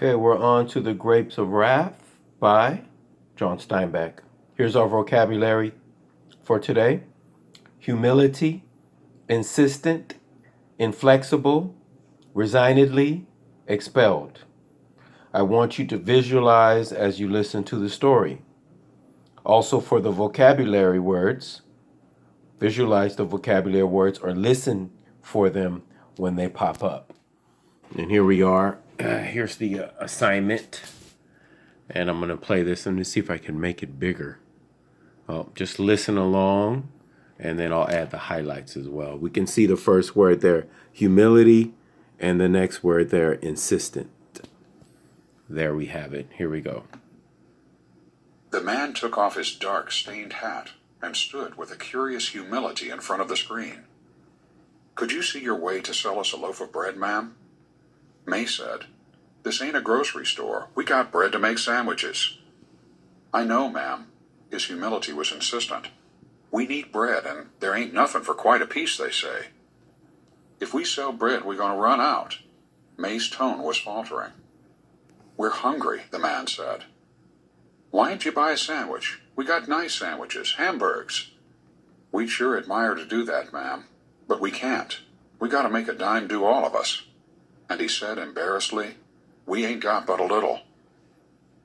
Okay, we're on to The Grapes of Wrath by John Steinbeck. Here's our vocabulary for today: humility, insistent, inflexible, resignedly, expelled. I want you to visualize as you listen to the story. Also, for the vocabulary words, visualize the vocabulary words or listen for them when they pop up. And here we are. Here's the assignment. And I'm going to play this. Let me see if I can make it bigger. Just listen along, and then I'll add the highlights as well. We can see the first word there, humility, and the next word there, insistent. There we have it. Here we go. The man took off his dark, stained hat and stood with a curious humility in front of the screen. "Could you see your way to sell us a loaf of bread, ma'am?" May said, "This ain't a grocery store. We got bread to make sandwiches." "I know, ma'am." His humility was insistent. "We need bread, and there ain't nothing for quite a piece, they say." "If we sell bread, we're going to run out." May's tone was faltering. "We're hungry," the man said. "Why don't you buy a sandwich? We got nice sandwiches, hamburgs." "We'd sure admire to do that, ma'am, but we can't. We got to make a dime do all of us." And he said embarrassedly, "We ain't got but a little."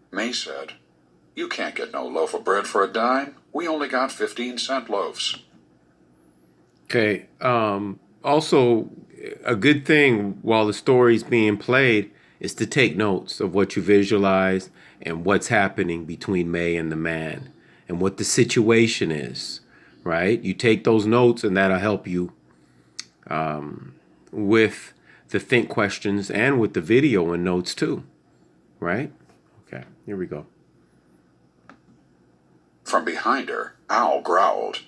May said, "You can't get no loaf of bread for a dime. We only got 15-cent loaves." Okay. Also, a good thing while the story's being played is to take notes of what you visualize and what's happening between May and the man and what the situation is, right? You take those notes, and that'll help you with the think questions and with the video and notes too, right? Okay, here we go. From behind her, Al growled,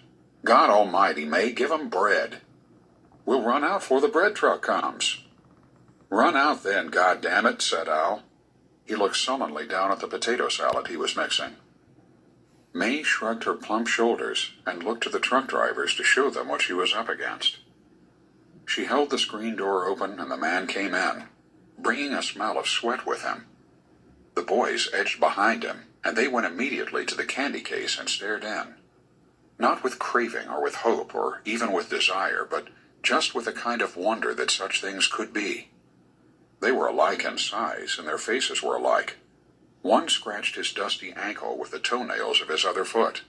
"God almighty, May, give 'em bread. We'll run out 'fore the bread truck comes." "Run out then, goddammit," said Al. He looked sullenly down at the potato salad he was mixing. May shrugged her plump shoulders and looked to the truck drivers to show them what she was up against. She held the screen door open, and the man came in, bringing a smell of sweat with him. The boys edged behind him, and they went immediately to the candy case and stared in. Not with craving or with hope or even with desire, but just with a kind of wonder that such things could be. They were alike in size, and their faces were alike. One scratched his dusty ankle with the toenails of his other foot.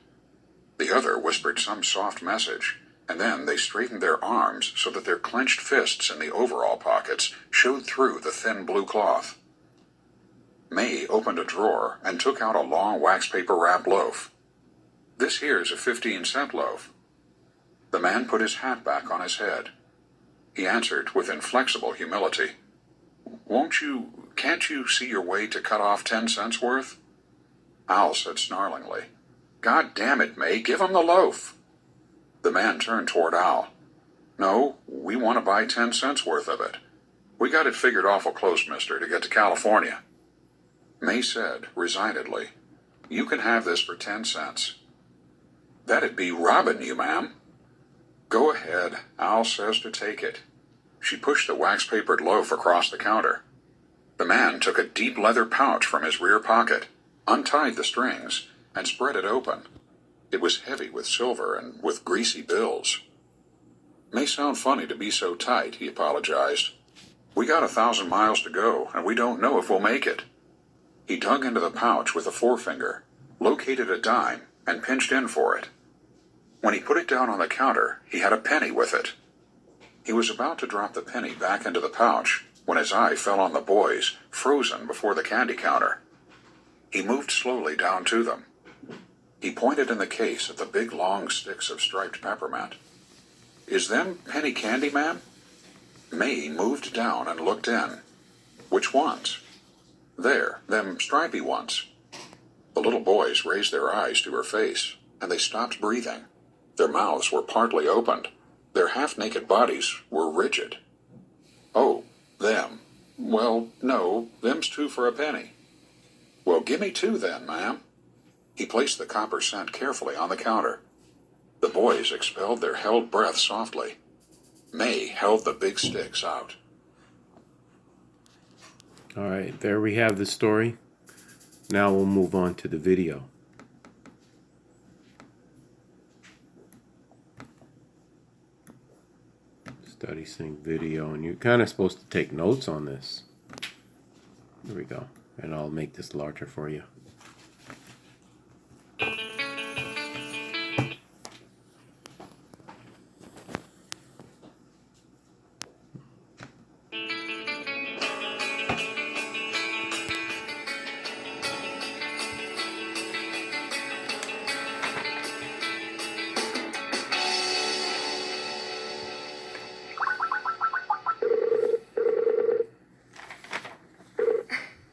The other whispered some soft message, and then they straightened their arms so that their clenched fists in the overall pockets showed through the thin blue cloth. May opened a drawer and took out a long wax paper wrapped loaf. "This here's a 15-cent loaf." The man put his hat back on his head. He answered with inflexible humility, Can't you see your way to cut off 10 cents worth?" Al said snarlingly, "God damn it, May, give him the loaf." The man turned toward Al. "No, we want to buy 10 cents worth of it. We got it figured awful close, mister, to get to California." May said, resignedly, "You can have this for 10 cents. "That'd be robbing you, ma'am." "Go ahead. Al says to take it." She pushed the wax-papered loaf across the counter. The man took a deep leather pouch from his rear pocket, untied the strings, and spread it open. It was heavy with silver and with greasy bills. "May sound funny to be so tight," he apologized. "We got 1,000 miles to go, and we don't know if we'll make it." He dug into the pouch with a forefinger, located a dime, and pinched in for it. When he put it down on the counter, he had a penny with it. He was about to drop the penny back into the pouch when his eye fell on the boys, frozen before the candy counter. He moved slowly down to them. He pointed in the case at the big long sticks of striped peppermint. "Is them penny candy, ma'am?" May moved down and looked in. "Which ones?" "There, them stripy ones." The little boys raised their eyes to her face, and they stopped breathing. Their mouths were partly opened. Their half-naked bodies were rigid. "Oh, them. Well, no, them's 2 for a penny." "Well, gimme 2 then, ma'am." He placed the copper cent carefully on the counter. The boys expelled their held breath softly. May held the big sticks out. All right, there we have the story. Now we'll move on to the video. Study sync video, and you're kind of supposed to take notes on this. Here we go, and I'll make this larger for you.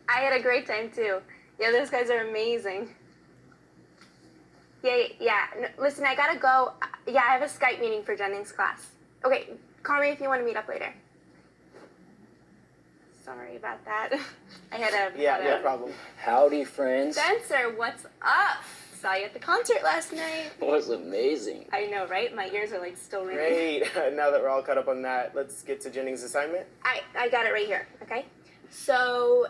I had a great time too. Yeah, those guys are amazing. Yeah. No, listen, I gotta go. Yeah, I have a Skype meeting for Jennings' class. Okay, call me if you want to meet up later. Sorry about that. I had a... No problem. Howdy, friends. Spencer, what's up? Saw you at the concert last night. It was amazing. I know, right? My ears are like still ringing. Great. Now that we're all caught up on that, let's get to Jennings' assignment. I got it right here, okay? So,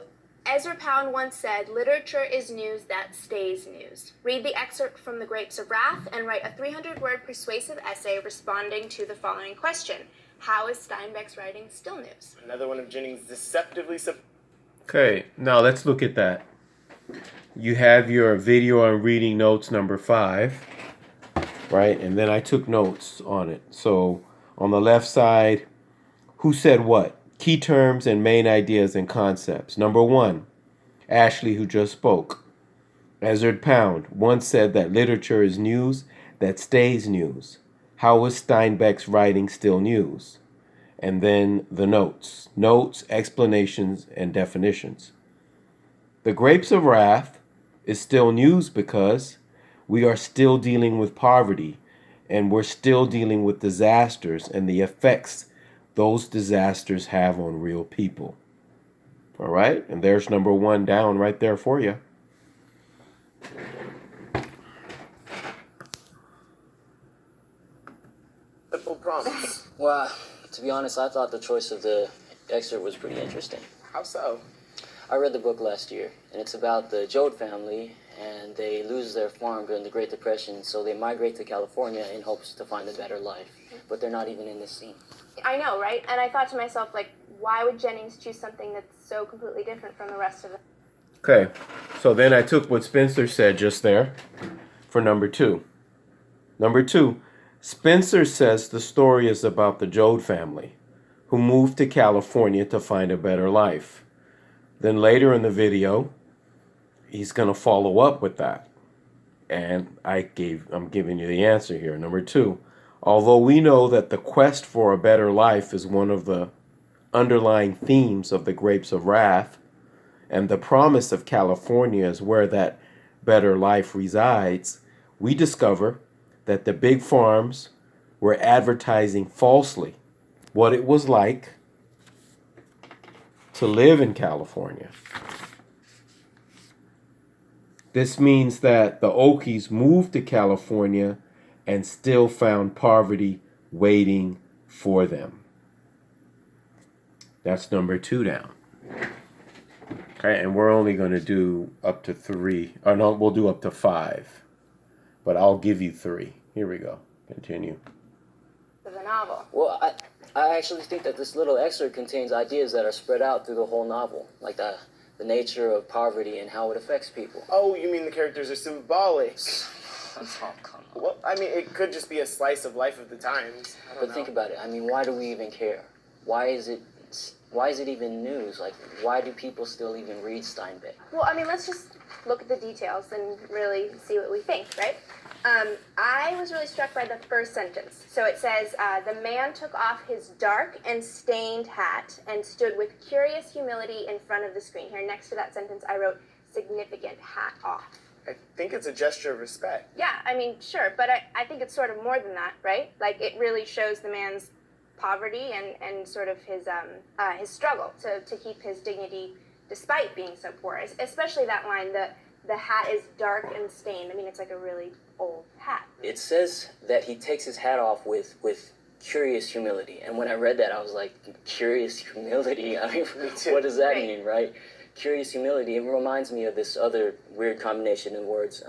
Ezra Pound once said, literature is news that stays news. Read the excerpt from The Grapes of Wrath and write a 300-word persuasive essay responding to the following question. How is Steinbeck's writing still news? Another one of Jennings' deceptively... Okay, now let's look at that. You have your video on reading notes number 5, right? And then I took notes on it. So on the left side, who said what? Key terms and main ideas and concepts. Number 1, Ashley, who just spoke. Ezra Pound once said that literature is news that stays news. How is Steinbeck's writing still news? And then the notes. Notes, explanations, and definitions. The Grapes of Wrath is still news because we are still dealing with poverty and we're still dealing with disasters and the effects those disasters have on real people. All right? And there's number 1 down right there for you. Simple promise. Well, to be honest, I thought the choice of the excerpt was pretty interesting. How so? I read the book last year, and it's about the Joad family, and they lose their farm during the Great Depression, so they migrate to California in hopes to find a better life. But they're not even in this scene. I know, right? And I thought to myself, like, why would Jennings choose something that's so completely different from the rest of it? Okay, so then I took what Spencer said just there for number 2. Number 2, Spencer says the story is about the Joad family who moved to California to find a better life. Then later in the video, he's going to follow up with that. And I'm giving you the answer here. Number 2, although we know that the quest for a better life is one of the underlying themes of the Grapes of Wrath, and the promise of California is where that better life resides, we discover that the big farms were advertising falsely what it was like to live in California. This means that the Okies moved to California and still found poverty waiting for them. That's number 2 down. Okay, and we're only going to do up to 3. Or no, we'll do up to 5. But I'll give you 3. Here we go. Continue. For the novel. Well, I actually think that this little excerpt contains ideas that are spread out through the whole novel, like the nature of poverty and how it affects people. Oh, you mean the characters are symbolic? Oh, come on. Well, I mean, it could just be a slice of life of the times. I don't But know. think about it. I mean, why do we even care? Why is it even news? Like, why do people still even read Steinbeck? Well, I mean, let's just look at the details and really see what we think, right? I was really struck by the first sentence. So it says, the man took off his dark and stained hat and stood with curious humility in front of the screen. Here, next to that sentence, I wrote, significant hat off. I think it's a gesture of respect. Yeah, I mean, sure, but I think it's sort of more than that, right? Like, it really shows the man's poverty and sort of his struggle to keep his dignity despite being so poor. Especially that line, the hat is dark and stained. I mean, it's like a really old hat. It says that he takes his hat off with curious humility. And when I read that, I was like, curious humility? I mean, what does that Right. mean, right? Curious humility, it reminds me of this other weird combination in words.